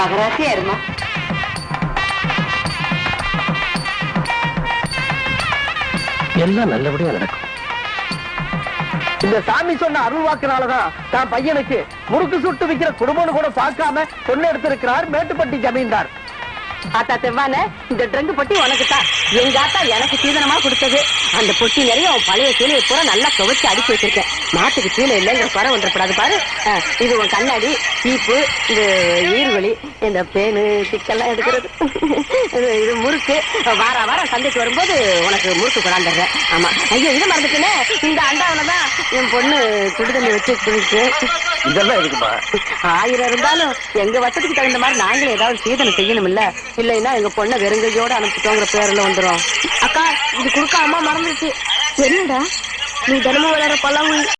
மகராசியா இருமா. எல்லாம் நல்லபடியா நடக்கும். இந்த சாமி சொன்ன அருள் வாக்குனாலதான் தான் பையனுக்கு முறுக்கு சுட்டு விக்கிற குடும்பம்னு கூட பார்க்காம பொண்ணு எடுத்திருக்கிறார் மேட்டுப்பட்டி ஜமீன்தார். ஆத்தா செவ்வான இந்த ட்ரங்கு பொட்டி உனக்கு தான். எங்க ஆத்தா எனக்கு சீதனமா கொடுத்தது. அந்த பொட்டி நிறைய உன் பழைய சீலையை பூரா நல்லா துவைச்சு அடிச்சு வச்சிருக்கேன். நாட்டுக்கு சீலை இல்லைங்கிற குறை வந்துடக்கூடாது பாரு. இது உன் கண்ணாடி, சீப்பு, இந்த ஈர்வழி, இந்த பேனு சிக்கெல்லாம் எடுக்கிறது, இது முறுக்கு. வாரம் சந்தைக்கு வரும்போது உனக்கு முறுக்கு கொண்டாந்துடுறேன். ஆமா, ஐயோ இதை மறந்துட்டுனே. இந்த அண்டாவனதான் என் பொண்ணு சுடுதண்ணி வச்சு குடிச்சு. இதெல்லாம் இருக்குமா? 1000 இருந்தாலும் எங்க வசதிக்கு தகுந்த மாதிரி நாங்களும் ஏதாவது சீதனம் செய்யணும் இல்ல. இல்லைன்னா எங்க பொண்ணை வெறுங்கையோட அனுப்பிட்டோங்கிற பேர்ல வந்துடும். அக்கா இது குடுக்க அம்மா மறந்துருச்சு. என்னடா நீ தினமும் விளையாடுற பழம்